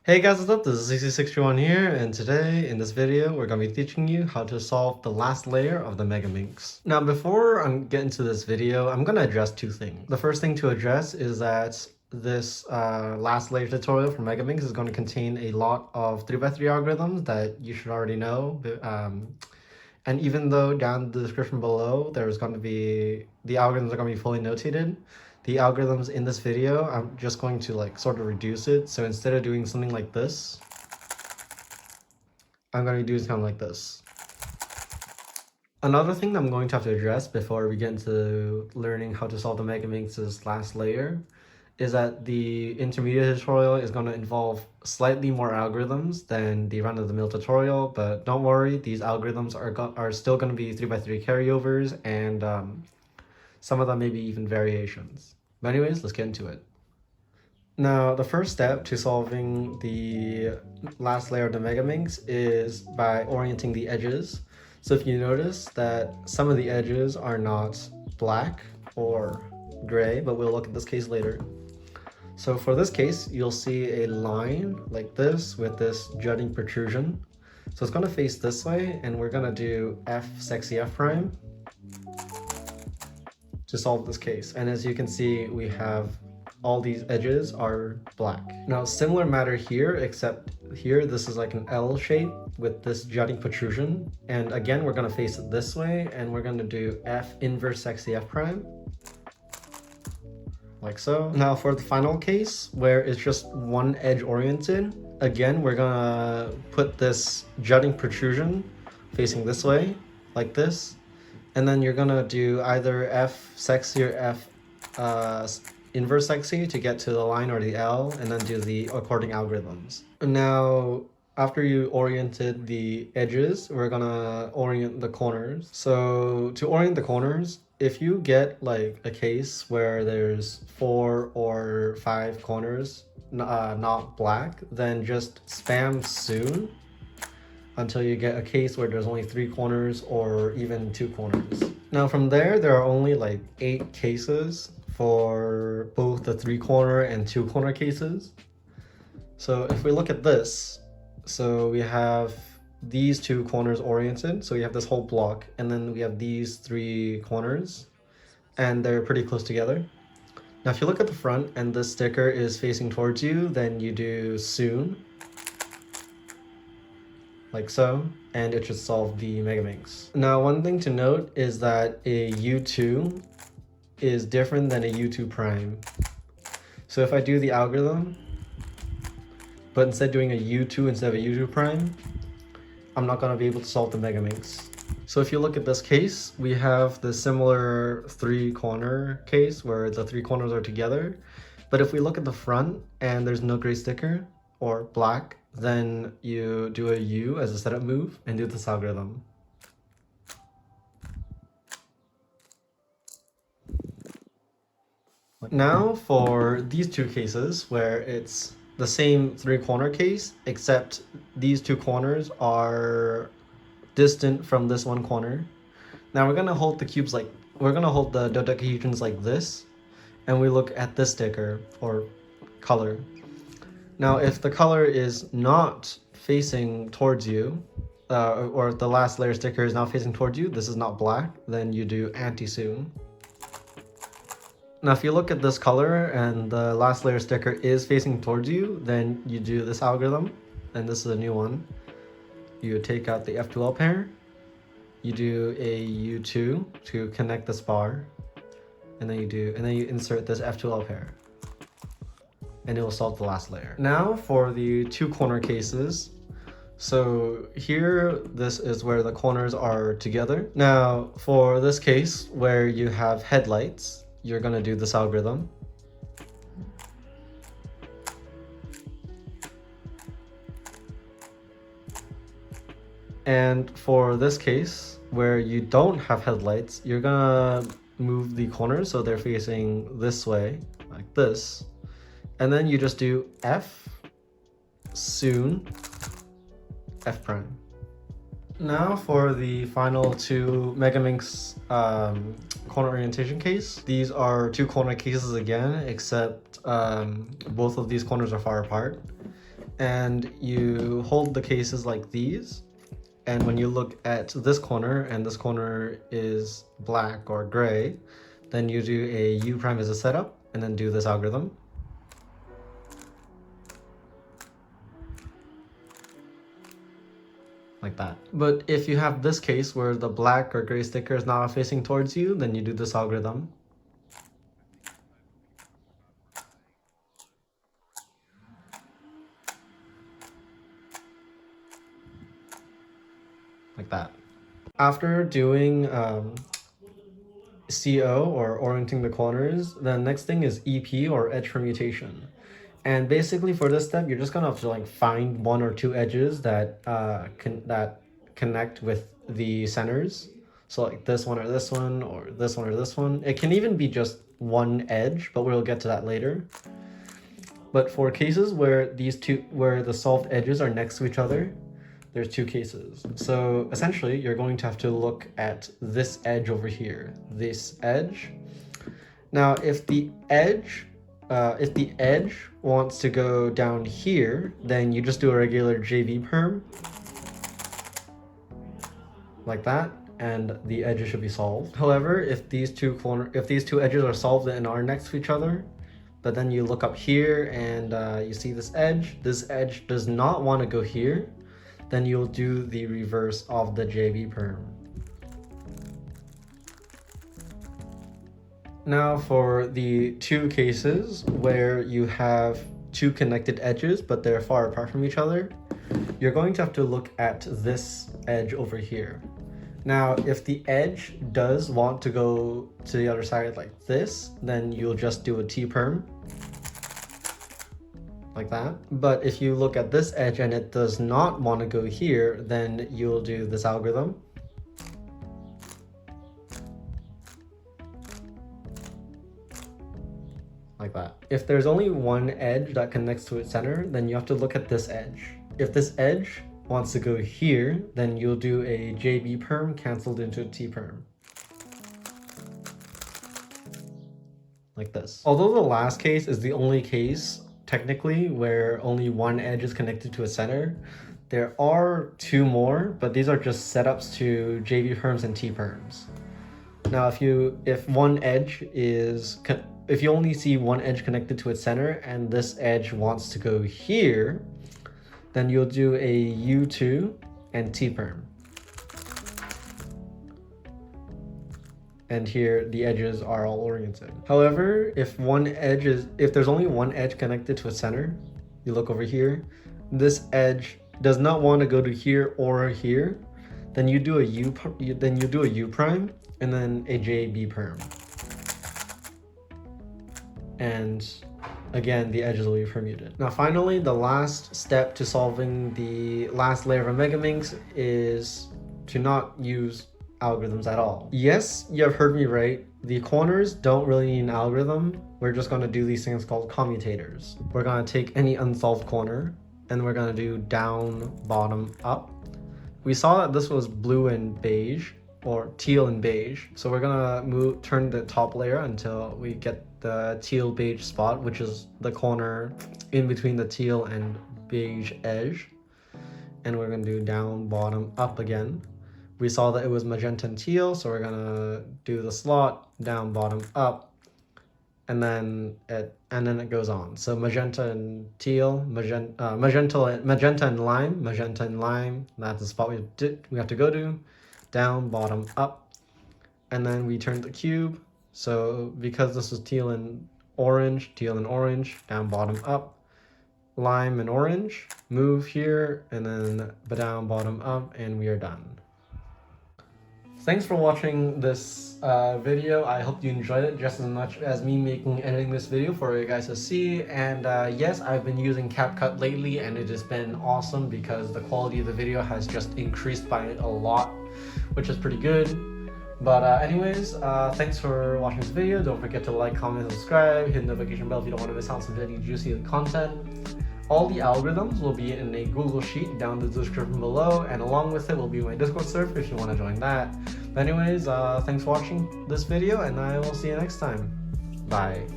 Hey guys, what's up? This is 6631 here, and today in this video we're going to be teaching you how to solve the last layer of the Megaminx. Now before I get into this video, I'm going to address two things. The first thing to address is that this last layer tutorial for Megaminx is going to contain a lot of 3x3 algorithms that you should already know. And even though down the description below there's going to be, the algorithms are going to be fully notated, the algorithms in this video, I'm just going to sort of reduce it. So instead of doing something like this, I'm going to do something like this. Another thing that I'm going to have to address before we get into learning how to solve the Megaminx's last layer is that the intermediate tutorial is going to involve slightly more algorithms than the run-of-the-mill tutorial, but don't worry, these algorithms are still going to be 3x3 carryovers, and some of them may be even variations. But anyways, let's get into it. Now, the first step to solving the last layer of the Megaminx is by orienting the edges. So if you notice that some of the edges are not black or gray, but we'll look at this case later. So for this case, you'll see a line like this with this jutting protrusion. So it's going to face this way, and we're going to do sexy F prime to solve this case. And as you can see, we have all these edges are black. Now, similar matter here, except here this is like an L shape with this jutting protrusion. And again, we're going to face it this way, and we're going to do F inverse sexy F prime, like so. Now for the final case, where it's just one edge oriented, again, we're gonna put this jutting protrusion facing this way, like this. And then you're gonna do either F sexy or F inverse sexy to get to the line or the L, and then do the according algorithms. Now, after you oriented the edges, we're gonna orient the corners. So to orient the corners, if you get like a case where there's 4 or 5 corners not black, then just spam soon until you get a case where there's only 3 corners or even 2 corners. Now from there are only like 8 cases for both the 3-corner and 2-corner cases. So if we look at this, so we have these 2 corners oriented, so we have this whole block, and then we have these 3 corners, and they're pretty close together. Now if you look at the front and this sticker is facing towards you, then you do soon, like so, and it should solve the Megaminx. Now one thing to note is that a U2 is different than a U2 prime. So if I do the algorithm, but instead doing a U2 instead of a U2 prime, I'm not going to be able to solve the Megaminx. So if you look at this case, we have the similar 3-corner case where the 3 corners are together. But if we look at the front and there's no gray sticker or black, then you do a U as a setup move and do this algorithm. Now for these 2 cases where it's the same 3-corner case, except these 2 corners are distant from this 1 corner. Now we're gonna hold the cubes we're gonna hold the dodecahedrons like this, and we look at this sticker or color. Now if the color is not facing towards you, or the last layer sticker is not facing towards you, this is not black, then you do anti-soon. Now if you look at this color and the last layer sticker is facing towards you, then you do this algorithm, and this is a new one. You take out the F2L pair, you do a U2 to connect this bar, and then you insert this F2L pair, and it will solve the last layer. Now for the 2-corner cases, so here this is where the corners are together. Now for this case where you have headlights, you're gonna do this algorithm. And for this case, where you don't have headlights, you're gonna move the corners so they're facing this way, like this. And then you just do F, soon, F prime. Now for the final 2 Megaminx corner orientation case. These are 2 corner cases again, except both of these corners are far apart. and you hold the cases like these. And when you look at this corner, and this corner is black or gray, then you do a U prime as a setup, and then do this algorithm. Like that. But if you have this case where the black or gray sticker is not facing towards you, then you do this algorithm. Like that. After doing CO, or orienting the corners, the next thing is EP, or edge permutation. And basically for this step, you're just gonna have to like find one or two edges that connect with the centers. So like this one or this one, or this one or this one. It can even be just one edge, but we'll get to that later. But for cases where the solved edges are next to each other, there's two cases. So essentially, you're going to have to look at this edge over here, this edge. Now, if the edge wants to go down here, then you just do a regular JV perm, like that, and the edges should be solved. However, if these two edges are solved and are next to each other, but then you look up here and you see this edge does not want to go here, then you'll do the reverse of the JV perm. Now for the two cases where you have two connected edges but they're far apart from each other, you're going to have to look at this edge over here. Now if the edge does want to go to the other side like this, then you'll just do a T-perm. Like that. But if you look at this edge and it does not want to go here, then you'll do this algorithm. Like that. If there's only one edge that connects to its center, then you have to look at this edge. If this edge wants to go here, then you'll do a JB perm canceled into a T perm. Like this. Although the last case is the only case technically where only one edge is connected to a center, there are two more, but these are just setups to JV perms and T perms. Now if you only see one edge connected to its center and this edge wants to go here, then you'll do a U2 and T perm. And here the edges are all oriented. However, if there's only one edge connected to a center, you look over here, this edge does not want to go to here or here, then you do a U prime and then a JB perm. And again, the edges will be permuted. Now finally, the last step to solving the last layer of Megaminx is to not use algorithms at all. Yes, you have heard me right. The corners don't really need an algorithm. We're just going to do these things called commutators. We're going to take any unsolved corner and we're going to do down, bottom, up. We saw that this was blue and beige, or teal and beige. So we're going to turn the top layer until we get the teal beige spot, which is the corner in between the teal and beige edge. And we're going to do down, bottom, up again. We saw that it was magenta and teal, so we're gonna do the slot, down, bottom, up, and then it goes on. So magenta and teal, magenta and lime, that's the spot we have to go to, down, bottom, up, and then we turn the cube. So because this is teal and orange, down, bottom, up, lime and orange, move here, and then down, bottom, up, and we are done. Thanks for watching this video. I hope you enjoyed it just as much as me editing this video for you guys to see. And yes, I've been using CapCut lately and it has been awesome because the quality of the video has just increased by a lot, which is pretty good. But anyways, thanks for watching this video. Don't forget to like, comment, and subscribe. Hit the notification bell if you don't want to miss out on some really juicy content. All the algorithms will be in a Google Sheet down in the description below, and along with it will be my Discord server if you want to join that. But anyways, thanks for watching this video, and I will see you next time. Bye.